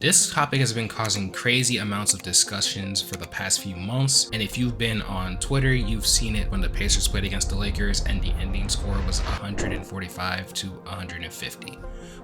This topic has been causing crazy amounts of discussions for the past few months, and if you've been on Twitter, you've seen it when the Pacers played against the Lakers and the ending score was 145 to 150.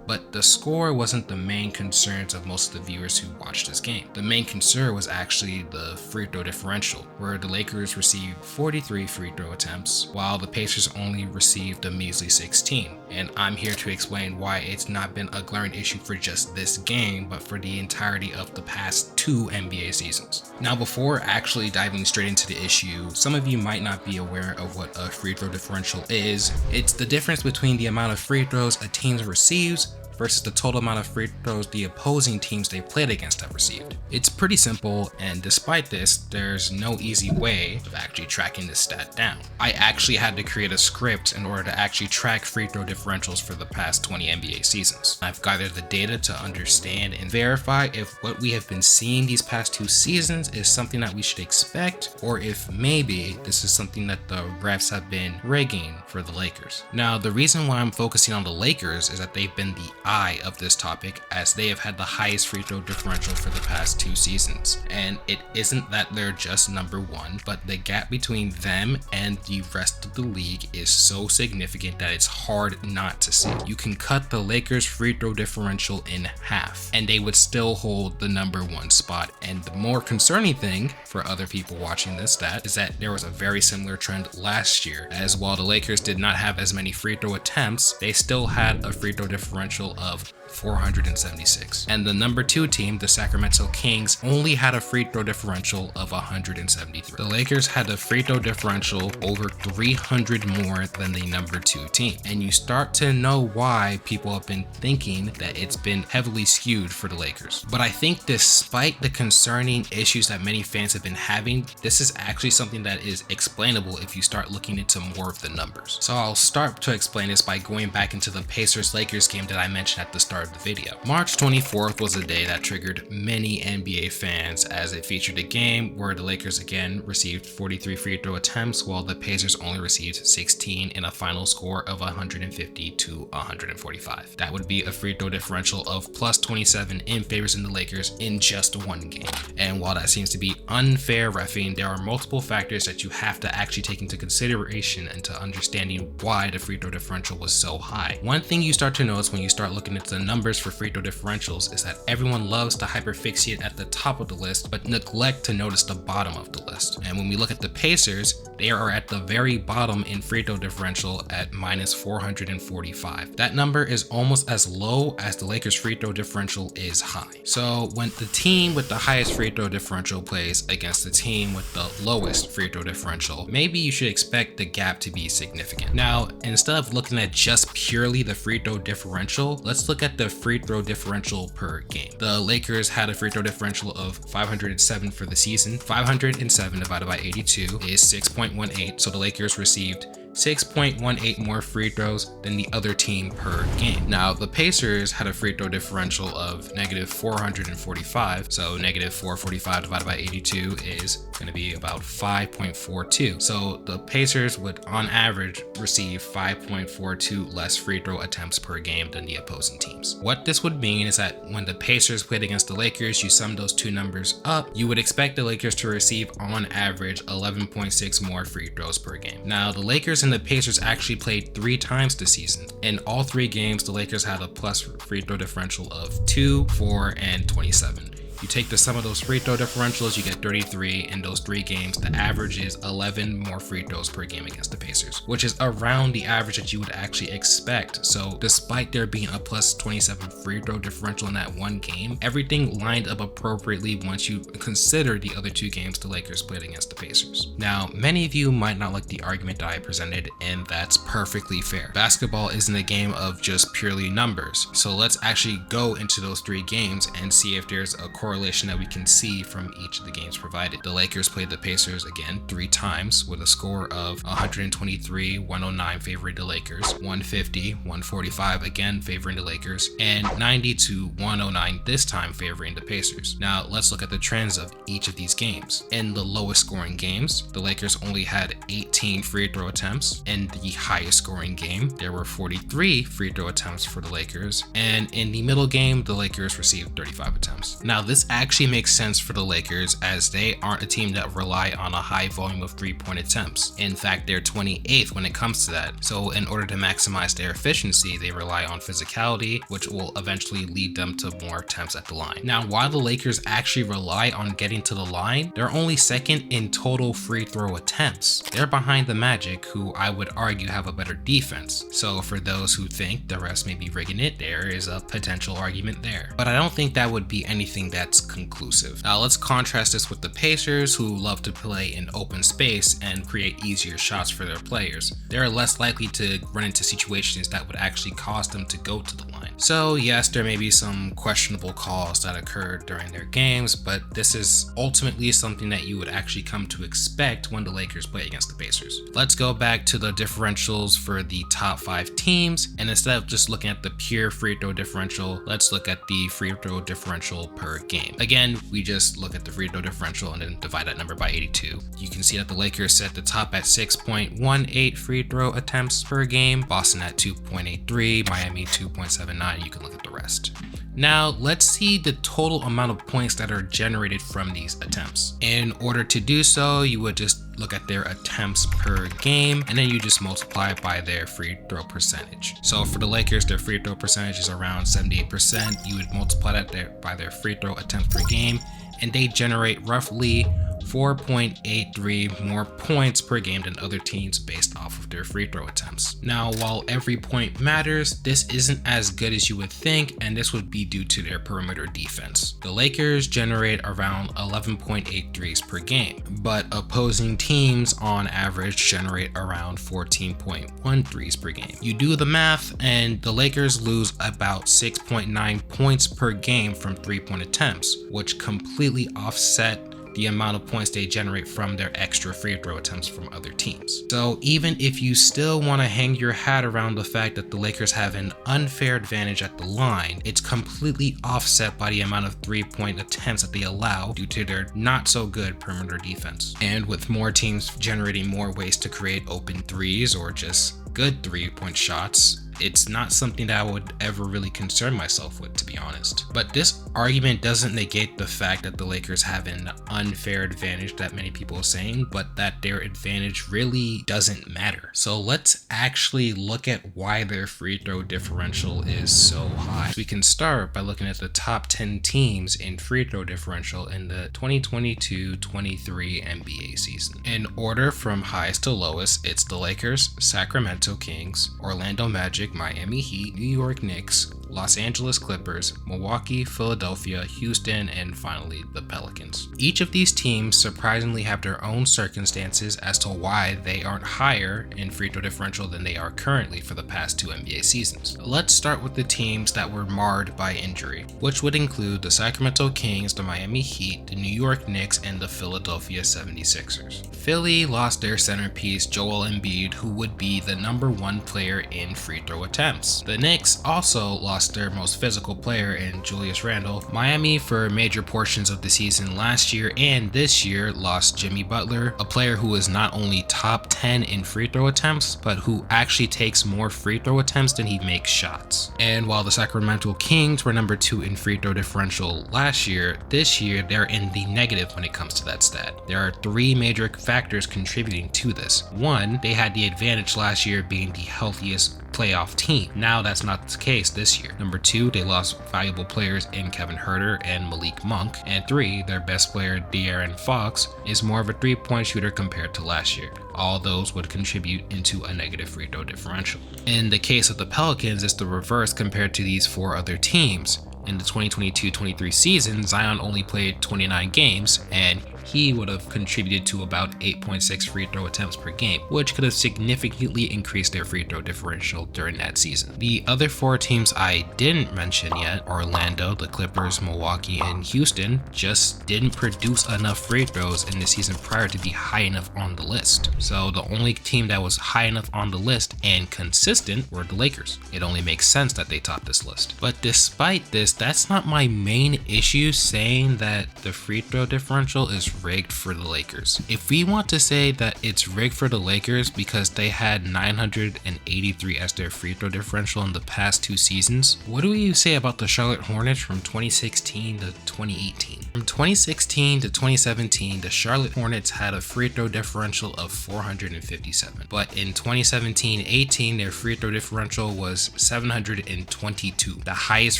But the score wasn't the main concerns of most of the viewers who watched this game. The main concern was actually the free throw differential, where the Lakers received 43 free throw attempts, while the Pacers only received a measly 16. And I'm here to explain why it's not been a glaring issue for just this game, but for the entirety of the past 2 NBA seasons. Now, before actually diving straight into the issue, some of you might not be aware of what a free throw differential is. It's the difference between the amount of free throws a team receives versus the total amount of free throws the opposing teams they played against have received. It's pretty simple, and despite this, there's no easy way of actually tracking this stat down. I actually had to create a script in order to actually track free throw differentials for the past 20 NBA seasons. I've gathered the data to understand and verify if what we have been seeing these past 2 seasons is something that we should expect, or if maybe this is something that the refs have been rigging for the Lakers. Now, the reason why I'm focusing on the Lakers is that they've been the eye of this topic, as they have had the highest free throw differential for the past 2 seasons. And it isn't that they're just number 1, but the gap between them and the rest of the league is so significant that it's hard not to see. You can cut the Lakers free throw differential in half and they would still hold the number 1 spot. And the more concerning thing for other people watching this stat is that there was a very similar trend last year, as while the Lakers did not have as many free throw attempts, they still had a free throw differential of 476. And the number 2 team, the Sacramento Kings, only had a free throw differential of 173. The Lakers had a free throw differential over 300 more than the number 2 team. And you start to know why people have been thinking that it's been heavily skewed for the Lakers. But I think despite the concerning issues that many fans have been having, this is actually something that is explainable if you start looking into more of the numbers. So I'll start to explain this by going back into the Pacers-Lakers game that I mentioned at the start of the video. March 24th was a day that triggered many NBA fans, as it featured a game where the Lakers again received 43 free throw attempts while the Pacers only received 16 in a final score of 150 to 145. That would be a free throw differential of plus 27 in favor of the Lakers in just one game. And while that seems to be unfair reffing, there are multiple factors that you have to actually take into consideration into understanding why the free throw differential was so high. One thing you start to notice when you start looking at the numbers for free throw differentials is that everyone loves to hyperfixate at the top of the list but neglect to notice the bottom of the list. And when we look at the Pacers, they are at the very bottom in free throw differential at minus 445. That number is almost as low as the Lakers free throw differential is high. So when the team with the highest free throw differential plays against the team with the lowest free throw differential, maybe you should expect the gap to be significant. Now, instead of looking at just purely the free throw differential, let's look at the free throw differential per game. The Lakers had a free throw differential of 507 for the season. 507 divided by 82 is 6.18, so the Lakers received 6.18 more free throws than the other team per game. Now, the Pacers had a free throw differential of negative 445, so negative 445 divided by 82 is going to be about 5.42. So the Pacers would, on average, receive 5.42 less free throw attempts per game than the opposing teams. What this would mean is that when the Pacers played against the Lakers, you sum those 2 numbers up, you would expect the Lakers to receive, on average, 11.6 more free throws per game. Now, the Lakers and the Pacers actually played 3 times this season. In all 3 games, the Lakers had a plus free throw differential of 2, 4, and 27. You take the sum of those free throw differentials, you get 33. In those 3 games, the average is 11 more free throws per game against the Pacers, which is around the average that you would actually expect. So despite there being a plus 27 free throw differential in that one game, everything lined up appropriately once you consider the other 2 games the Lakers played against the Pacers. Now, many of you might not like the argument that I presented, and that's perfectly fair. Basketball isn't a game of just purely numbers. So let's actually go into those 3 games and see if there's a correlation that we can see from each of the games provided. The Lakers played the Pacers again 3 times with a score of 123-109 favoring the Lakers, 150-145 again favoring the Lakers, and 90-109 this time favoring the Pacers. Now let's look at the trends of each of these games. In the lowest scoring games, the Lakers only had 18 free throw attempts. In the highest scoring game, there were 43 free throw attempts for the Lakers, and in the middle game, the Lakers received 35 attempts. Now this actually makes sense for the Lakers, as they aren't a team that rely on a high volume of 3-point attempts. In fact, they're 28th when it comes to that. So in order to maximize their efficiency, they rely on physicality, which will eventually lead them to more attempts at the line. Now, while the Lakers actually rely on getting to the line, they're only second in total free throw attempts. They're behind the Magic, who I would argue have a better defense. So for those who think the refs may be rigging it, there is a potential argument there. But I don't think that would be anything that's conclusive. Now let's contrast this with the Pacers, who love to play in open space and create easier shots for their players. They're less likely to run into situations that would actually cause them to go to the line. So yes, there may be some questionable calls that occurred during their games, but this is ultimately something that you would actually come to expect when the Lakers play against the Pacers. Let's go back to the differentials for the top 5 teams, and instead of just looking at the pure free throw differential, let's look at the free throw differential per game. Again, we just look at the free throw differential and then divide that number by 82. You can see that the Lakers set the top at 6.18 free throw attempts per game, Boston at 2.83, Miami 2.79. You can look at the rest. Now let's see the total amount of points that are generated from these attempts. In order to do so, you would just look at their attempts per game, and then you just multiply it by their free throw percentage. So for the Lakers, their free throw percentage is around 78%. You would multiply that by their free throw attempts per game, and they generate roughly 4.83 more points per game than other teams based off of their free throw attempts. Now, while every point matters, this isn't as good as you would think, and this would be due to their perimeter defense. The Lakers generate around 11.8 threes per game, but opposing teams on average generate around 14.1 threes per game. You do the math, and the Lakers lose about 6.9 points per game from 3-point attempts, which completely offset the amount of points they generate from their extra free throw attempts from other teams. So even if you still want to hang your hat around the fact that the Lakers have an unfair advantage at the line, it's completely offset by the amount of 3-point attempts that they allow due to their not so good perimeter defense. And with more teams generating more ways to create open threes or just good 3-point shots, it's not something that I would ever really concern myself with, to be honest. But this argument doesn't negate the fact that the Lakers have an unfair advantage that many people are saying, but that their advantage really doesn't matter. So let's actually look at why their free throw differential is so high. We can start by looking at the top 10 teams in free throw differential in the 2022-23 NBA season. In order from highest to lowest, it's the Lakers, Sacramento Kings, Orlando Magic, Miami Heat, New York Knicks, Los Angeles Clippers, Milwaukee, Philadelphia, Houston, and finally the Pelicans. Each of these teams surprisingly have their own circumstances as to why they aren't higher in free throw differential than they are currently for the past 2 NBA seasons. Let's start with the teams that were marred by injury, which would include the Sacramento Kings, the Miami Heat, the New York Knicks, and the Philadelphia 76ers. Philly lost their centerpiece, Joel Embiid, who would be the #1 player in free throw attempts. The Knicks also lost their most physical player in Julius Randle. Miami, for major portions of the season last year and this year, lost Jimmy Butler, a player who is not only top 10 in free throw attempts, but who actually takes more free throw attempts than he makes shots. And while the Sacramento Kings were #2 in free throw differential last year, this year they're in the negative when it comes to that stat. There are 3 major factors contributing to this. 1, they had the advantage last year being the healthiest playoff team. Now that's not the case this year. 2, they lost valuable players in Kevin Huerter and Malik Monk. And 3, their best player, De'Aaron Fox, is more of a 3-point shooter compared to last year. All those would contribute into a negative free throw differential. In the case of the Pelicans, it's the reverse compared to these 4 other teams. In the 2022-23 season, Zion only played 29 games, and he would have contributed to about 8.6 free throw attempts per game, which could have significantly increased their free throw differential during that season. The other 4 teams I didn't mention yet, Orlando, the Clippers, Milwaukee, and Houston, just didn't produce enough free throws in the season prior to be high enough on the list. So the only team that was high enough on the list and consistent were the Lakers. It only makes sense that they topped this list. But despite this, that's not my main issue saying that the free throw differential is rigged for the Lakers. If we want to say that it's rigged for the Lakers because they had 983 as their free throw differential in the past 2 seasons, what do we say about the Charlotte Hornets from 2016 to 2018? From 2016 to 2017, the Charlotte Hornets had a free throw differential of 457. But in 2017-18, their free throw differential was 722, the highest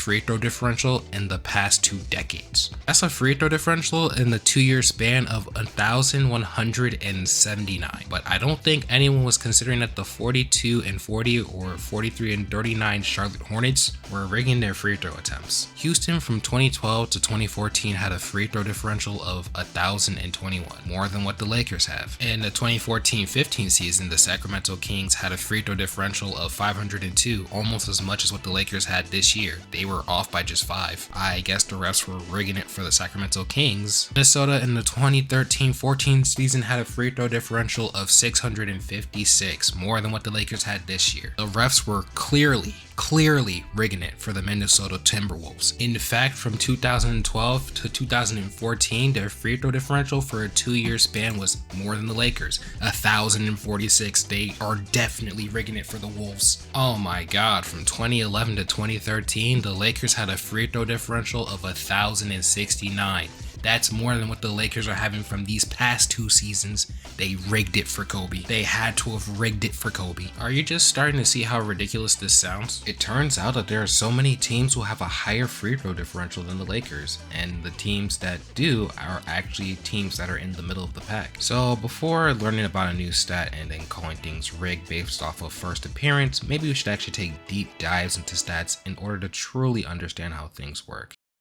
free throw differential in the past 2 decades. That's a free throw differential in the 2-year span of 1,179. But I don't think anyone was considering that the 42-40 or 43-39 Charlotte Hornets were rigging their free throw attempts. Houston from 2012 to 2014 had a free throw differential of 1,021, more than what the Lakers have. In the 2014-15 season, the Sacramento Kings had a free throw differential of 502, almost as much as what the Lakers had this year. They were off by just 5. I guess the refs were rigging it for the Sacramento Kings. Minnesota in the 2013-14 season had a free throw differential of 656, more than what the Lakers had this year. The refs were clearly rigging it for the Minnesota Timberwolves. In fact, from 2012 to 2014, their free throw differential for a 2-year span was more than the Lakers, 1,046. They are definitely rigging it for the Wolves. Oh my god, from 2011 to 2013, the Lakers had a free throw differential of 1,069. That's more than what the Lakers are having from these past 2 seasons. They rigged it for Kobe. They had to have rigged it for Kobe. Are you just starting to see how ridiculous this sounds? It turns out that there are so many teams who have a higher free throw differential than the Lakers, and the teams that do are actually teams that are in the middle of the pack. So before learning about a new stat and then calling things rigged based off of first appearance, maybe we should actually take deep dives into stats in order to truly understand how things work.